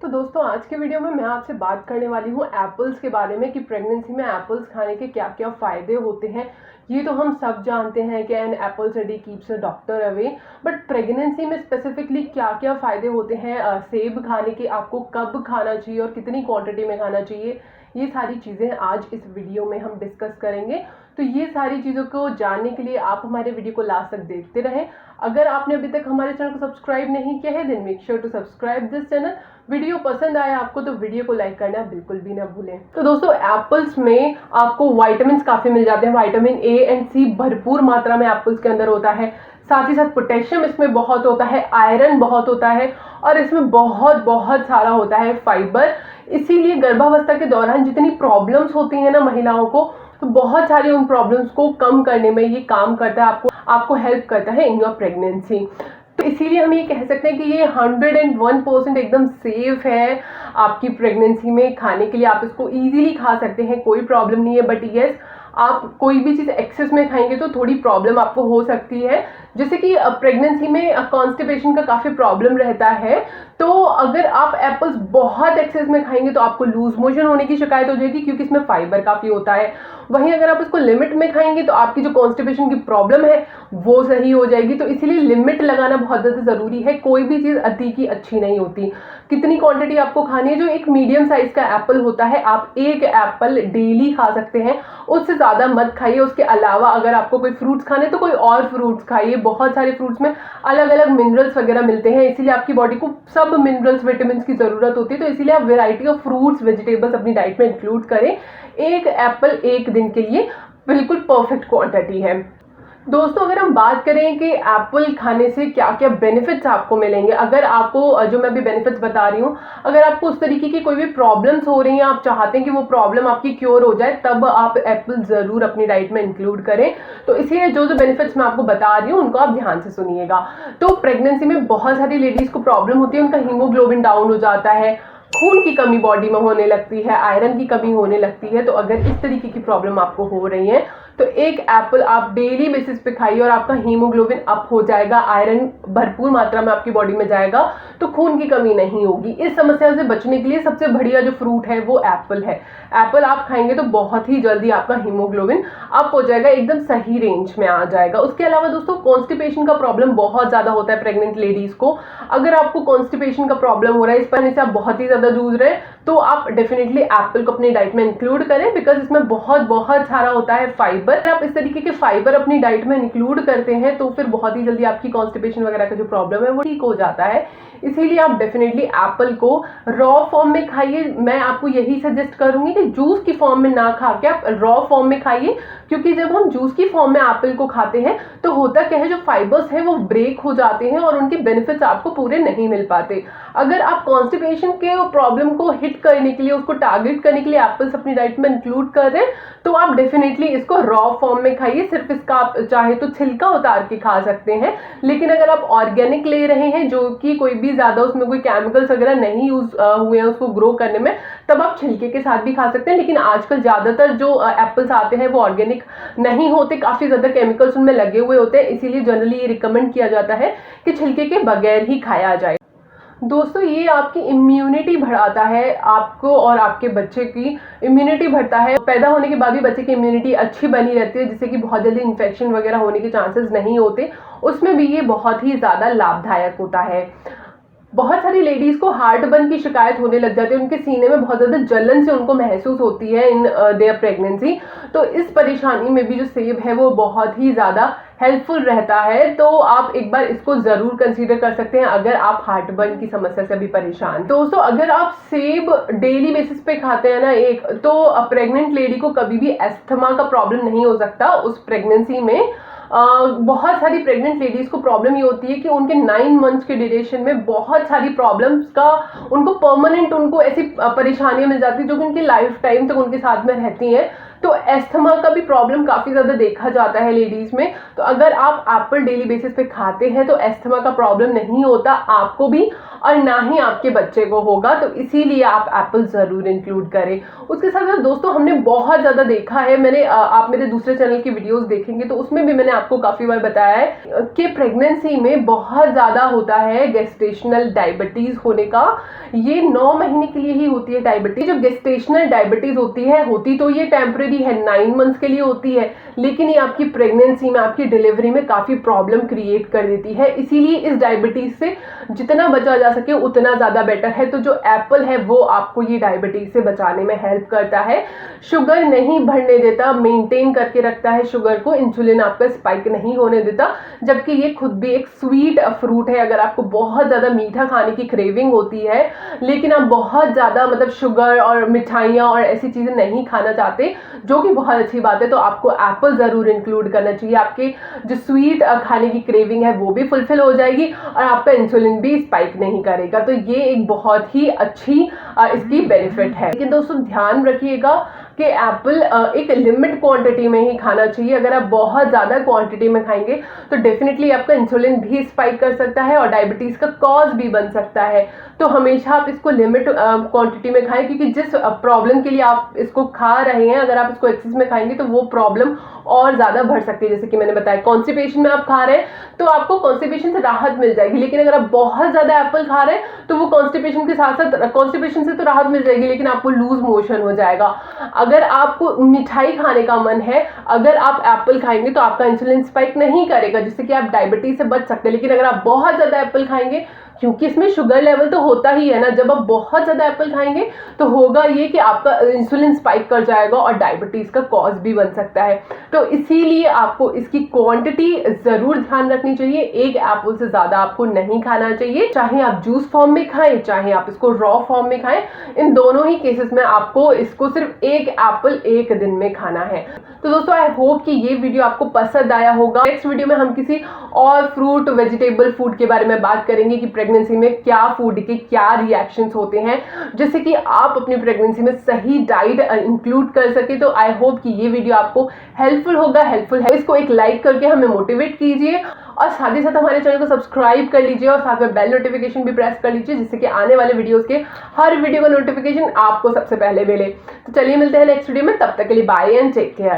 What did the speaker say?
तो दोस्तों आज के वीडियो में मैं आपसे बात करने वाली हूँ एप्पल्स के बारे में कि प्रेगनेंसी में एप्पल्स खाने के क्या क्या फ़ायदे होते हैं। ये तो हम सब जानते हैं कि an apples a day keeps a doctor away, but pregnancy में स्पेसिफिकली क्या क्या फ़ायदे होते हैं सेब खाने के, आपको कब खाना चाहिए और कितनी क्वांटिटी में खाना चाहिए, ये सारी चीज़ें आज इस वीडियो में हम डिस्कस करेंगे। तो ये सारी चीज़ों को जानने के लिए आप हमारे वीडियो को लास्ट तक देखते रहें। अगर आपने अभी तक हमारे चैनल को सब्सक्राइब नहीं किया है then make sure to subscribe this channel. Video पसंद आया आपको तो वीडियो को लाइक करना बिल्कुल भी ना भूलें। तो दोस्तों एप्पल्स में आपको विटामिन काफ़ी मिल जाते हैं। विटामिन ए एंड सी भरपूर मात्रा में एप्पल्स के अंदर होता है। साथ ही साथ पोटेशियम इसमें बहुत होता है, आयरन बहुत होता है और इसमें बहुत बहुत सारा होता है फाइबर। इसीलिए गर्भावस्था के दौरान जितनी प्रॉब्लम्स होती हैं ना महिलाओं को, तो बहुत सारी उन प्रॉब्लम्स को कम करने में ये काम करता है, आपको हेल्प करता है इन योर प्रेगनेंसी। तो इसीलिए हम ये कह सकते हैं कि ये 101% एकदम सेफ है आपकी प्रेगनेंसी में खाने के लिए। आप इसको इजीली खा सकते हैं, कोई प्रॉब्लम नहीं है। बट यस, आप कोई भी चीज़ एक्सेस में खाएंगे तो थोड़ी प्रॉब्लम आपको हो सकती है। जैसे कि प्रेगनेंसी में कॉन्स्टिपेशन का काफ़ी प्रॉब्लम रहता है, तो अगर आप एप्पल्स बहुत एक्सेस में खाएंगे तो आपको लूज मोशन होने की शिकायत हो जाएगी, क्योंकि इसमें फाइबर काफ़ी होता है। वहीं अगर आप इसको लिमिट में खाएंगे तो आपकी जो कॉन्स्टिपेशन की प्रॉब्लम है वो सही हो जाएगी। तो इसीलिए लिमिट लगाना बहुत ज़्यादा ज़रूरी है। कोई भी चीज़ अति की अच्छी नहीं होती। कितनी क्वांटिटी आपको खानी है, जो एक मीडियम साइज का एप्पल होता है आप एक एप्पल डेली खा सकते हैं, उससे ज़्यादा मत खाइए। उसके अलावा अगर आपको कोई फ्रूट्स खाने तो कोई और फ्रूट्स खाइए। बहुत सारे फ्रूट्स में अलग अलग मिनरल्स वगैरह मिलते हैं, इसीलिए आपकी बॉडी को सब मिनरल्स विटामिन की ज़रूरत होती है। तो इसीलिए आप वेराइटी ऑफ फ्रूट्स वेजिटेबल्स अपनी डाइट में इंक्लूड करें। एक एप्पल एक दिन के लिए बिल्कुल परफेक्ट क्वांटिटी है। दोस्तों अगर हम बात करें कि एप्पल खाने से क्या क्या बेनिफिट्स आपको मिलेंगे, अगर आपको जो मैं अभी बेनिफिट्स बता रही हूँ, अगर आपको उस तरीके की कोई भी प्रॉब्लम्स हो रही हैं, आप चाहते हैं कि वो प्रॉब्लम आपकी क्योर हो जाए, तब आप एप्पल ज़रूर अपनी डाइट में इंक्लूड करें। तो इसलिए जो जो बेनिफिट्स मैं आपको बता रही हूँ उनको आप ध्यान से सुनिएगा। तो प्रेगनेंसी में बहुत सारी लेडीज़ को प्रॉब्लम होती है, उनका हीमोग्लोबिन डाउन हो जाता है, खून की कमी बॉडी में होने लगती है, आयरन की कमी होने लगती है। तो अगर इस तरीके की प्रॉब्लम आपको हो रही है तो एक एप्पल आप डेली बेसिस पे खाइए और आपका हीमोग्लोबिन अप हो जाएगा, आयरन भरपूर मात्रा में आपकी बॉडी में जाएगा, तो खून की कमी नहीं होगी। इस समस्या से बचने के लिए सबसे बढ़िया जो फ्रूट है वो एप्पल है। एप्पल आप खाएंगे तो बहुत ही जल्दी आपका हीमोग्लोबिन अप हो जाएगा, एकदम सही रेंज में आ जाएगा। उसके अलावा दोस्तों कॉन्स्टिपेशन का प्रॉब्लम बहुत ज़्यादा होता है प्रेग्नेंट लेडीज़ को। अगर आपको कॉन्स्टिपेशन का प्रॉब्लम हो रहा है, इस पर से आप बहुत ही ज़्यादा जूझ रहे हैं, तो आप डेफिनेटली एप्पल को अपनी डाइट में इंक्लूड करें, बिकॉज इसमें बहुत बहुत सारा होता है फाइबर। अगर आप इस तरीके के फाइबर अपनी डाइट में इंक्लूड करते हैं तो फिर बहुत ही जल्दी आपकी कॉन्स्टिपेशन वगैरह का जो प्रॉब्लम है वो ठीक हो जाता है। इसीलिए आप डेफिनेटली एप्पल को रॉ फॉर्म में खाइए। मैं आपको यही सजेस्ट करूंगी कि जूस की फॉर्म में ना खा के आप रॉ फॉर्म में खाइए, क्योंकि जब हम जूस की फॉर्म में एप्पल को खाते हैं तो होता क्या है, जो फाइबर्स हैं वो ब्रेक हो जाते हैं और उनके बेनिफिट्स आपको पूरे नहीं मिल पाते। अगर आप कॉन्स्टिपेशन के प्रॉब्लम को हिट करने के लिए, उसको टारगेट करने के लिए एप्पल्स अपनी डाइट में इंक्लूड कर रहे हैं, तो आप डेफिनेटली इसको रॉ फॉर्म में खाइए। सिर्फ इसका आप चाहे तो छिलका उतार के खा सकते हैं, लेकिन अगर आप ऑर्गेनिक ले रहे हैं जो कि कोई भी ज्यादा उसमें कोई केमिकल्स वगैरह नहीं यूज हुए हैं उसको ग्रो करने में, तब आप छिलके के साथ भी खा सकते हैं। लेकिन आजकल ज्यादातर जो एप्पल्स आते हैं वो ऑर्गेनिक नहीं होते, काफी ज्यादा केमिकल्स उनमें लगे हुए होते हैं। इसीलिए जनरली ये रिकमेंड किया जाता है कि छिलके के बगैर ही खाया जाए। दोस्तों ये आपकी इम्यूनिटी बढ़ाता है, आपको और आपके बच्चे की इम्यूनिटी बढ़ता है। पैदा होने के बाद भी बच्चे की इम्यूनिटी अच्छी बनी रहती है, जिससे कि बहुत जल्दी इन्फेक्शन वगैरह होने के चांसेस नहीं होते। उसमें भी ये बहुत ही ज़्यादा लाभदायक होता है। बहुत सारी लेडीज को हार्ट बर्न की शिकायत होने लग जाती है, उनके सीने में बहुत ज़्यादा जलन से उनको महसूस होती है इन देयर प्रेगनेंसी। तो इस परेशानी में भी जो सेब है वो बहुत ही ज़्यादा हेल्पफुल रहता है। तो आप एक बार इसको ज़रूर कंसीडर कर सकते हैं अगर आप हार्ट बर्न की समस्या से अभी परेशान। दोस्तों अगर आप सेब डेली बेसिस पे खाते हैं ना एक, तो प्रेग्नेंट लेडी को कभी भी एस्थमा का प्रॉब्लम नहीं हो सकता उस प्रेगनेंसी में। बहुत सारी प्रेग्नेंट लेडीज को प्रॉब्लम ये होती है कि उनके 9 मंथ्स के ड्यूरेशन में बहुत सारी प्रॉब्लम्स का उनको परमानेंट उनको ऐसी परेशानियां मिल जाती है जो कि उनकी लाइफ टाइम तक उनके साथ में रहती हैं। तो एस्थमा का भी प्रॉब्लम काफ़ी ज़्यादा देखा जाता है लेडीज़ में। तो अगर आप एप्पल डेली बेसिस पे खाते हैं तो एस्थमा का प्रॉब्लम नहीं होता आपको भी और ना ही आपके बच्चे को होगा, तो इसीलिए आप एप्पल ज़रूर इंक्लूड करें। उसके साथ साथ दोस्तों हमने बहुत ज़्यादा देखा है, मैंने आप मेरे दूसरे चैनल की वीडियोस देखेंगे तो उसमें भी मैंने आपको काफ़ी बार बताया है कि प्रेगनेंसी में बहुत ज़्यादा होता है गेस्टेशनल डायबिटीज़ होने का। ये 9 महीने के लिए ही होती है डायबिटीज। जो गेस्टेशनल डायबिटीज होती तो ये टेम्परेरी है, 9 मंथ्स के लिए होती है, लेकिन ये आपकी प्रेगनेंसी में, आपकी डिलीवरी में काफ़ी प्रॉब्लम क्रिएट कर देती है। इसीलिए इस डायबिटीज से जितना बचा जा सके उतना ज़्यादा बेटर है। तो जो एप्पल है वो आपको ये डायबिटीज से बचाने में हेल्प करता है, शुगर नहीं बढ़ने देता, मेंटेन करके रखता है शुगर को, इंसुलिन आपका स्पाइक नहीं होने देता, जबकि ये खुद भी एक स्वीट फ्रूट है। अगर आपको बहुत ज़्यादा मीठा खाने की क्रेविंग होती है लेकिन आप बहुत ज़्यादा मतलब शुगर और मिठाइयाँ और ऐसी चीज़ें नहीं खाना चाहते, जो कि बहुत अच्छी बात है, तो आपको एप्पल ज़रूर इंक्लूड करना चाहिए। आपके जो स्वीट खाने की क्रेविंग है वो भी फुलफिल हो जाएगी और आपका इंसुलिन भी स्पाइक नहीं करेगा। तो ये एक बहुत ही अच्छी इसकी बेनिफिट है। लेकिन दोस्तों ध्यान रखिएगा कि एप्पल एक लिमिट क्वांटिटी में ही खाना चाहिए। अगर आप बहुत ज़्यादा क्वांटिटी में खाएंगे तो डेफिनेटली आपका इंसुलिन भी स्पाइक कर सकता है और डायबिटीज़ का कॉज भी बन सकता है। तो हमेशा आप इसको लिमिट क्वांटिटी में खाएं, क्योंकि जिस प्रॉब्लम के लिए आप इसको खा रहे हैं, अगर आप इसको एक्सेस में खाएंगे तो वो प्रॉब्लम और ज़्यादा बढ़ सकती है। जैसे कि मैंने बताया, कॉन्स्टिपेशन में आप खा रहे हैं तो आपको कॉन्स्टिपेशन से राहत मिल जाएगी, लेकिन अगर आप बहुत ज़्यादा एप्पल खा रहे हैं तो वो कॉन्स्टिपेशन के साथ साथ, कॉन्स्टिपेशन से तो राहत मिल जाएगी लेकिन आपको लूज मोशन हो जाएगा। अगर आपको मिठाई खाने का मन है, अगर आप एप्पल खाएंगे तो आपका इंसुलिन स्पाइक नहीं करेगा, जिससे कि आप डायबिटीज से बच सकते हैं। लेकिन अगर आप बहुत ज़्यादा एप्पल खाएंगे, क्योंकि इसमें शुगर लेवल तो होता ही है ना, जब आप बहुत ज़्यादा एप्पल खाएंगे तो होगा ये कि आपका इंसुलिन स्पाइक कर जाएगा और डायबिटीज़ का कॉज भी बन सकता है। तो इसीलिए आपको इसकी क्वांटिटी ज़रूर ध्यान रखनी चाहिए। एक एप्पल से ज़्यादा आपको नहीं खाना चाहिए, चाहे आप जूस फॉर्म में खाएं, चाहे आप इसको रॉ फॉर्म में खाएं। इन दोनों ही केसेस में आपको इसको सिर्फ एक एप्पल एक दिन में खाना है। तो दोस्तों आई होप कि ये वीडियो आपको पसंद आया होगा। नेक्स्ट वीडियो में हम किसी और फ्रूट वेजिटेबल फूड के बारे में बात करेंगे कि प्रेगनेंसी में क्या फूड के क्या रिएक्शंस होते हैं, जिससे कि आप अपनी प्रेगनेंसी में सही डाइट इंक्लूड कर सके। तो आई होप कि ये वीडियो आपको हेल्पफुल है। इसको एक लाइक करके हमें मोटिवेट कीजिए और साथ ही साथ हमारे चैनल को सब्सक्राइब कर लीजिए और साथ में बेल नोटिफिकेशन भी प्रेस कर लीजिए, जिससे कि आने वाले वीडियोस के हर वीडियो का नोटिफिकेशन आपको सबसे पहले मिले। तो चलिए मिलते हैं नेक्स्ट वीडियो में, तब तक के लिए बाय एंड टेक केयर।